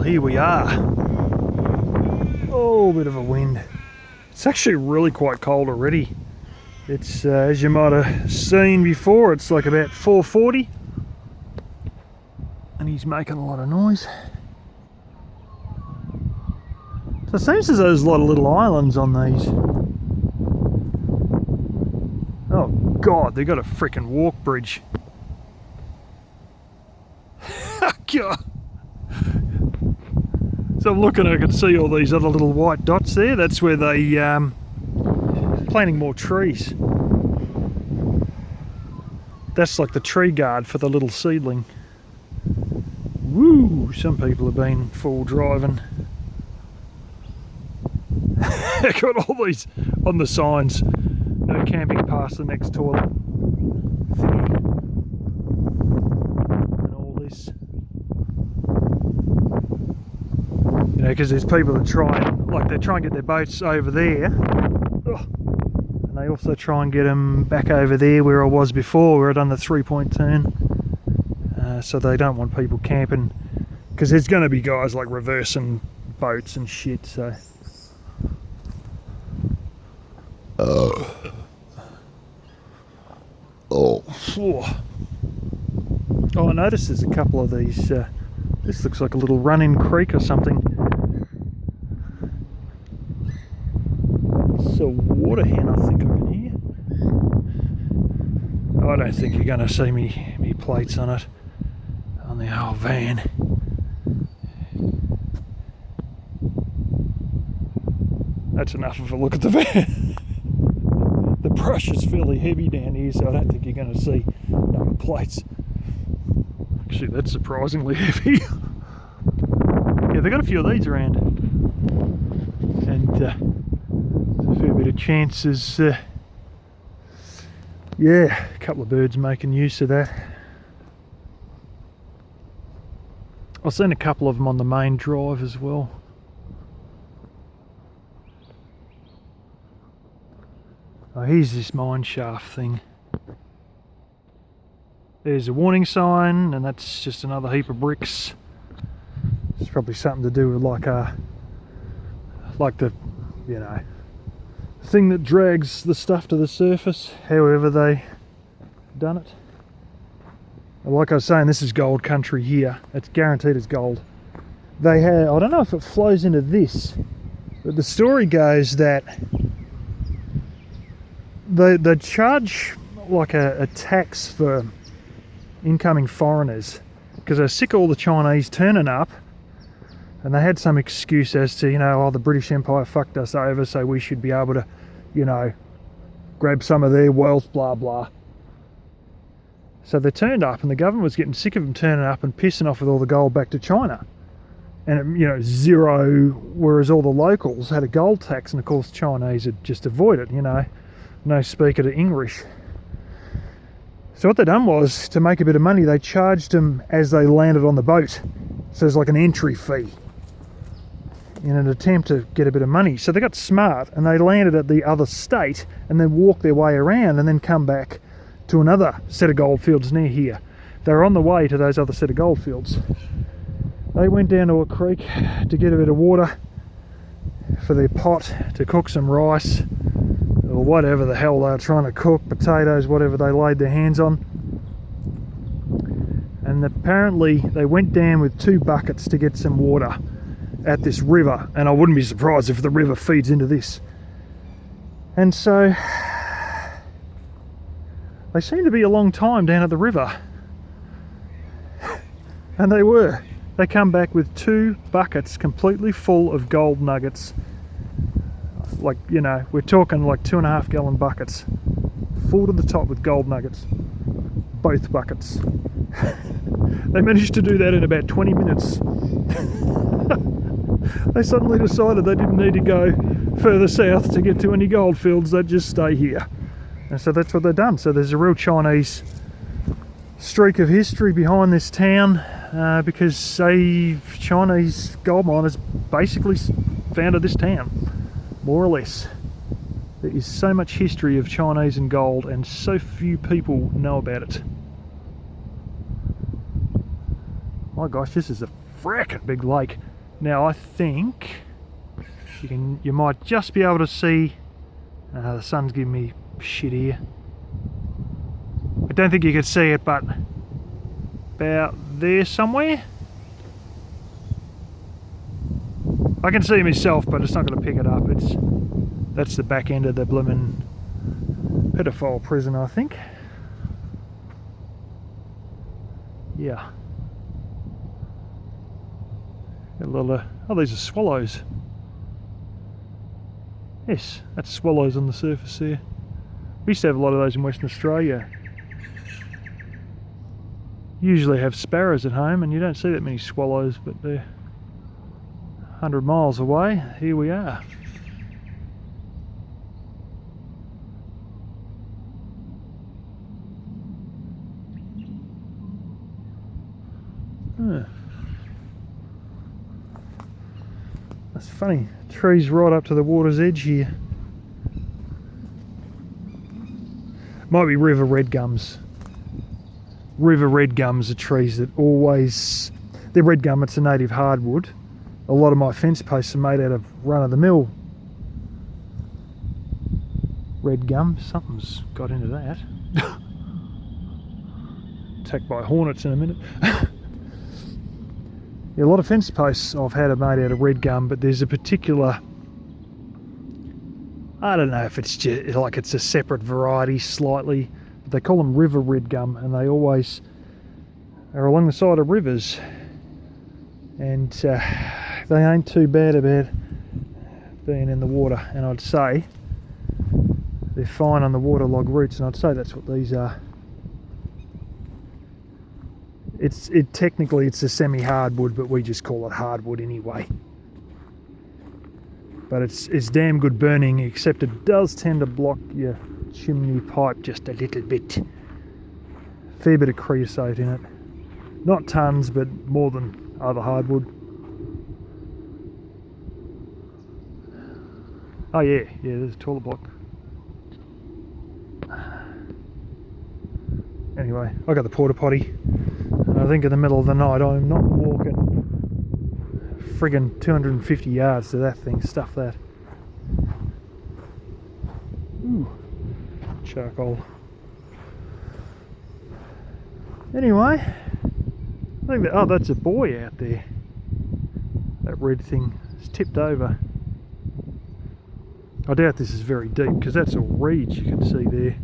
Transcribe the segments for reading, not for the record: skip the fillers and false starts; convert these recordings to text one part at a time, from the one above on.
well, here we are. Oh, bit of a wind. It's actually really quite cold already. It's, as you might have seen before, it's like about 4:40. And he's making a lot of noise. So it seems as though there's a lot of little islands on these. Oh God, they've got a freaking walk bridge. God. So I'm looking, I can see all these other little white dots there. That's where they planting more trees. That's like the tree guard for the little seedling. Woo! Some people have been full driving. Got all these on the signs. No camping past the next toilet. And all this. You know, because there's people that try and get their boats over there. And they also try and get them back over there where I was before, where I'd done the 3-point turn. So they don't want people camping, because there's going to be guys like reversing boats and shit, so. Oh, I noticed there's a couple of these, this looks like a little run-in creek or something. It's a water hen, I think I can hear. I don't think you're going to see me plates on it, on the old van. That's enough of a look at the van. The brush is fairly heavy down here, so I don't think you're going to see number plates. Actually, that's surprisingly heavy. Yeah, they've got a few of these around. And there's a fair bit of chances, yeah, a couple of birds making use of that. I've seen a couple of them on the main drive as well. Oh, here's this mine shaft thing. There's a warning sign, and that's just another heap of bricks. It's probably something to do with like the, you know, thing that drags the stuff to the surface, however they done it. Like I was saying, this is gold country here. It's guaranteed it's gold. They have, I don't know if it flows into this, but the story goes that they charge like a tax for incoming foreigners, because they're sick of all the Chinese turning up, and they had some excuse as to, you know, oh, the British Empire fucked us over, so we should be able to, you know, grab some of their wealth, blah blah. So they turned up, and the government was getting sick of them turning up and pissing off with all the gold back to China. And, you know, zero, whereas all the locals had a gold tax, and of course Chinese would just avoid it, you know, no speaker to English. So what they done was, to make a bit of money, they charged them as they landed on the boat. So there's like an entry fee in an attempt to get a bit of money. So they got smart, and they landed at the other state and then walked their way around and then come back to another set of goldfields near here. They were on the way to those other set of goldfields. They went down to a creek to get a bit of water for their pot to cook some rice or whatever the hell they were trying to cook, potatoes, whatever they laid their hands on. And apparently they went down with 2 buckets to get some water at this river, and I wouldn't be surprised if the river feeds into this. And so they seemed to be a long time down at the river. And they were. They come back with 2 buckets completely full of gold nuggets. Like, you know, we're talking like 2.5 gallon buckets, full to the top with gold nuggets. Both buckets. They managed to do that in about 20 minutes. They suddenly decided they didn't need to go further south to get to any gold fields, they'd just stay here. And so that's what they've done. So there's a real Chinese streak of history behind this town, because Chinese gold miners basically founded this town, more or less. There is so much history of Chinese and gold, and so few people know about it. My gosh, this is a frickin' big lake. Now I think you might just be able to see. The sun's giving me shit here. I don't think you could see it, but about there somewhere. I can see myself, but it's not going to pick it up. That's the back end of the bloomin' pedophile prison, I think. Yeah. Got a lot of, oh, these are swallows. Yes, that's swallows on the surface there. We used to have a lot of those in Western Australia. Usually have sparrows at home, and you don't see that many swallows, but they're 100 miles away. Here we are. That's funny. Trees right up to the water's edge here. Might be river red gums. River red gums are trees that always... They're red gum, it's a native hardwood. A lot of my fence posts are made out of run-of-the-mill red gum. Something's got into that. Attacked by hornets in a minute. Yeah, a lot of fence posts I've had are made out of red gum, but there's a particular... I don't know if it's just like it's a separate variety slightly, but they call them river red gum, and they always are along the side of rivers, and they ain't too bad about being in the water, and I'd say they're fine on the waterlog roots, and I'd say that's what these are. Technically it's a semi-hardwood, but we just call it hardwood anyway. But it's damn good burning, except it does tend to block your chimney pipe just a little bit. Fair bit of creosote in it. Not tons, but more than other hardwood. Oh yeah, there's a toilet block. Anyway, I got the porta potty. I think in the middle of the night I'm not walking friggin' 250 yards to that thing. Stuff that. Ooh, charcoal. Anyway, I think that, oh, that's a buoy out there. That red thing is tipped over. I doubt this is very deep because that's all reeds you can see there.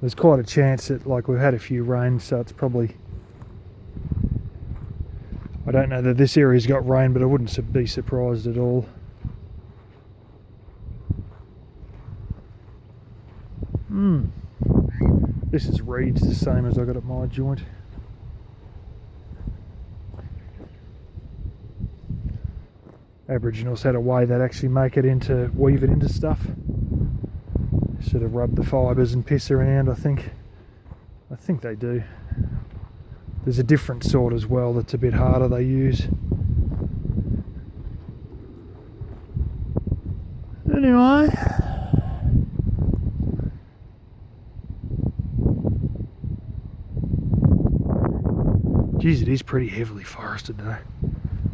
There's quite a chance that, like, we've had a few rains, so it's probably... I don't know that this area's got rain, but I wouldn't be surprised at all. This is reeds, the same as I got at my joint. Aboriginals had a way they'd actually make it into, weave it into stuff. Sort of rub the fibres and piss around, I think they do. There's a different sort as well that's a bit harder they use. Anyway, geez, it is pretty heavily forested though.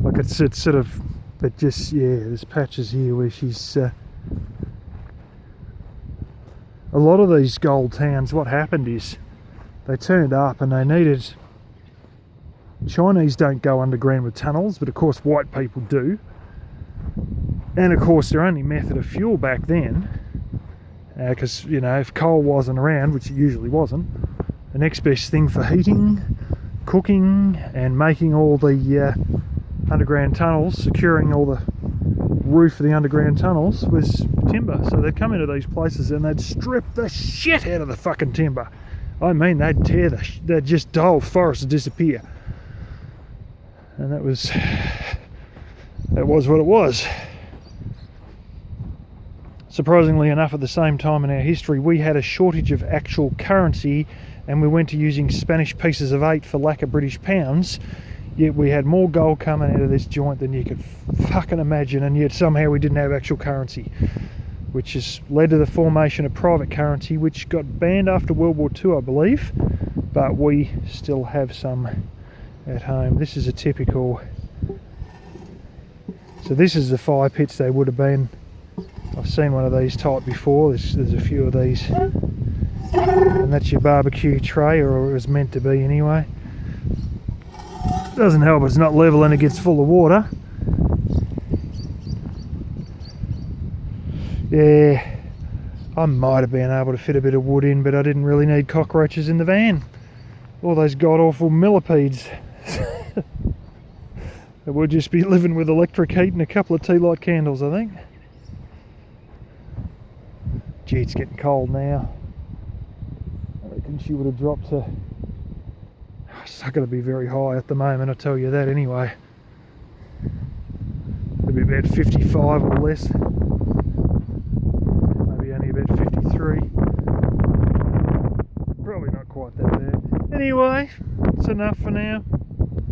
Like it's sort of, but just, yeah, there's patches here where she's a lot of these gold towns, what happened is they turned up and they needed... Chinese don't go underground with tunnels, but of course white people do. And of course their only method of fuel back then, because, you know, if coal wasn't around, which it usually wasn't, the next best thing for heating, cooking and making all the underground tunnels, securing all the roof of the underground tunnels was timber. So they'd come into these places and they'd strip the shit out of the fucking timber. I mean, they'd tear they'd just the whole forest would disappear. And that was what it was. Surprisingly enough, at the same time in our history, we had a shortage of actual currency, and we went to using Spanish pieces of 8 for lack of British pounds. Yet we had more gold coming out of this joint than you could fucking imagine, and yet somehow we didn't have actual currency, which has led to the formation of private currency, which got banned after World War II, I believe, but we still have some at home. This is a typical So this is the fire pits they would have been. I've seen one of these type before. There's a few of these, and that's your barbecue tray, or it was meant to be anyway. Doesn't help it's not level and it gets full of water. Yeah, I might have been able to fit a bit of wood in, but I didn't really need cockroaches in the van. All those god-awful millipedes. We'll just be living with electric heat and a couple of tea light candles, I think. Gee, it's getting cold now. I reckon she would have dropped to... It's not going to be very high at the moment, I'll tell you that anyway. It'll be about 55 or less. Maybe only about 53. Probably not quite that bad. Anyway, it's enough for now.